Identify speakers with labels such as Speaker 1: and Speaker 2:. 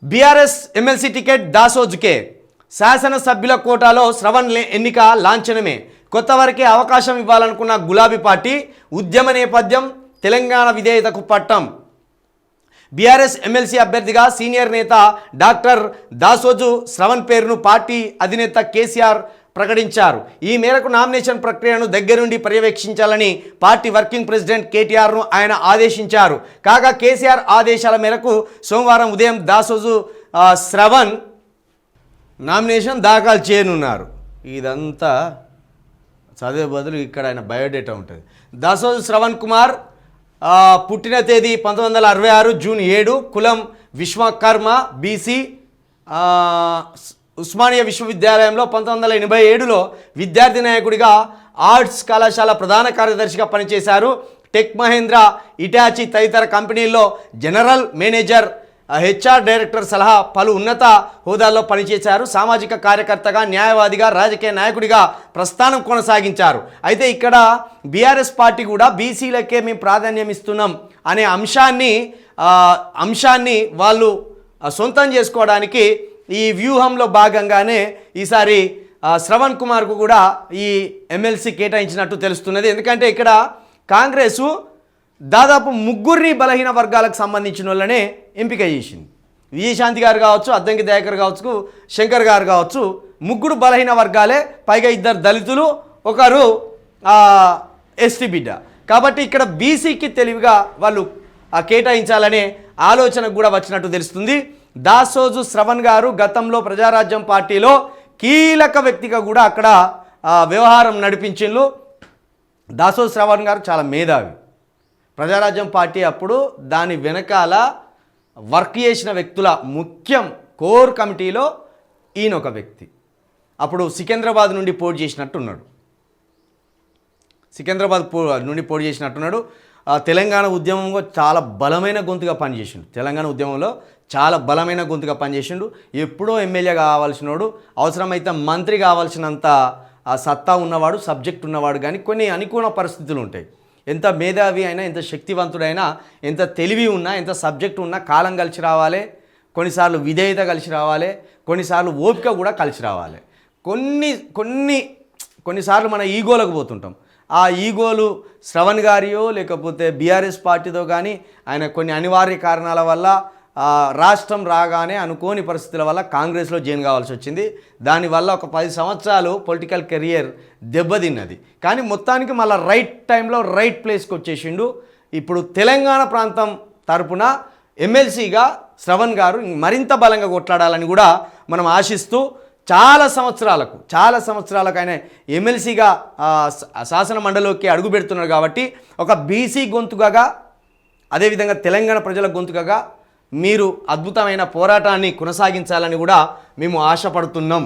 Speaker 1: BRS MLC ticket దాసోజుకే శాసనసభ్యుల కోటాలో శ్రవణ్ ఎన్నిక లాంఛనమే. కొత్త వారికి అవకాశం ఇవ్వాలనుకున్న గులాబీ పార్టీ ఉద్యమ నేపథ్యం తెలంగాణ విధేయతకు పట్టం. బీఆర్ఎస్ ఎమ్మెల్సీ అభ్యర్థిగా సీనియర్ నేత డాక్టర్ దాసోజు శ్రవణ్ పేరును పార్టీ అధినేత కేసీఆర్ ప్రకటించారు. ఈ మేరకు నామినేషన్ ప్రక్రియను దగ్గరుండి పర్యవేక్షించాలని పార్టీ వర్కింగ్ ప్రెసిడెంట్ కేటీఆర్ను ఆయన ఆదేశించారు. కాగా కేసీఆర్ ఆదేశాల మేరకు సోమవారం ఉదయం దాసోజు శ్రవణ్ నామినేషన్ దాఖలు చేయనున్నారు. ఇదంతా చదివే బదులు ఇక్కడ ఆయన బయోడేటా ఉంటుంది. దాసోజు శ్రవణ్ కుమార్ పుట్టిన తేదీ 1966 జూన్ 7, కులం విశ్వకర్మ, బీసీ, ఉస్మానియా విశ్వవిద్యాలయంలో 1987లో విద్యార్థి నాయకుడిగా ఆర్ట్స్ కళాశాల ప్రధాన కార్యదర్శిగా పనిచేశారు. టెక్ మహేంద్ర, ఇటాచి తదితర కంపెనీల్లో జనరల్ మేనేజర్, హెచ్ఆర్ డైరెక్టర్ సలహా పలు ఉన్నత హోదాల్లో పనిచేశారు. సామాజిక కార్యకర్తగా, న్యాయవాదిగా, రాజకీయ నాయకుడిగా ప్రస్థానం కొనసాగించారు. అయితే ఇక్కడ బీఆర్ఎస్ పార్టీ కూడా బీసీలకే మేము ప్రాధాన్యం ఇస్తున్నాం అనే అంశాన్ని వాళ్ళు సొంతం చేసుకోవడానికి ఈ వ్యూహంలో భాగంగానే ఈసారి శ్రవణ్ కుమార్కు కూడా ఈ ఎమ్మెల్సీ కేటాయించినట్టు తెలుస్తున్నది. ఎందుకంటే ఇక్కడ కాంగ్రెసు దాదాపు ముగ్గురిని బలహీన వర్గాలకు సంబంధించిన వాళ్ళనే ఎంపిక చేసింది. విజయశాంతి గారు కావచ్చు, అద్దంకి దయాకర్ కావచ్చు, శంకర్ గారు కావచ్చు, ముగ్గురు బలహీన వర్గాలే, పైగా 2 దళితులు, ఒకరు ఎస్టీ బిడ్డ. కాబట్టి ఇక్కడ బీసీకి తెలివిగా వాళ్ళు కేటాయించాలనే ఆలోచన కూడా వచ్చినట్టు తెలుస్తుంది. దాసోజు శ్రవణ్ గారు గతంలో ప్రజారాజ్యం పార్టీలో కీలక వ్యక్తిగా కూడా అక్కడ వ్యవహారం నడిపించిండ్రు. దాసోజు శ్రవణ్ గారు చాలా మేధావి. ప్రజారాజ్యం పార్టీ అప్పుడు దాని వెనకాల వర్క్ చేసిన వ్యక్తుల ముఖ్యం కోర్ కమిటీలో ఈయన ఒక వ్యక్తి. అప్పుడు సికింద్రాబాద్ నుండి పోటీ చేసినట్టున్నాడు. తెలంగాణ ఉద్యమంలో చాలా బలమైన గొంతుగా పనిచేసిండు. ఎప్పుడో ఎమ్మెల్యే కావాల్సినోడు, అవసరమైతే మంత్రి కావాల్సినంత సత్తా ఉన్నవాడు, సబ్జెక్ట్ ఉన్నవాడు. కానీ కొన్ని అనుకూల పరిస్థితులు ఉంటాయి. ఎంత మేధావి అయినా, ఎంత శక్తివంతుడైనా, ఎంత తెలివి ఉన్నా, ఎంత సబ్జెక్టు ఉన్నా కాలం కలిసి రావాలి. కొన్నిసార్లు విధేయత కలిసి రావాలి, కొన్నిసార్లు ఓపిక కూడా కలిసి రావాలి. కొన్నిసార్లు మన ఈగోలకు పోతుంటాం. ఆ ఈగోలు శ్రవణ్ గారియో లేకపోతే బీఆర్ఎస్ పార్టీతో కానీ ఆయన కొన్ని అనివార్య కారణాల వల్ల రాష్ట్రం రాగానే అనుకోని పరిస్థితుల వల్ల కాంగ్రెస్లో జాయిన్ కావాల్సి వచ్చింది. దానివల్ల ఒక 10 సంవత్సరాలు పొలిటికల్ కెరియర్ దెబ్బతిన్నది. కానీ మొత్తానికి మళ్ళీ రైట్ టైంలో రైట్ ప్లేస్కి వచ్చేసిండు. ఇప్పుడు తెలంగాణ ప్రాంతం తరపున ఎమ్మెల్సీగా శ్రవణ్ గారు మరింత బలంగా కొట్లాడాలని కూడా మనం ఆశిస్తూ చాలా సంవత్సరాలకు ఆయన ఎమ్మెల్సీగా శాసన మండలిలోకి అడుగు పెడుతున్నారు. కాబట్టి ఒక బీసీ గొంతుకగా, అదేవిధంగా తెలంగాణ ప్రజల గొంతుకగా మీరు అద్భుతమైన పోరాటాన్ని కొనసాగించాలని కూడా మేము ఆశపడుతున్నాం.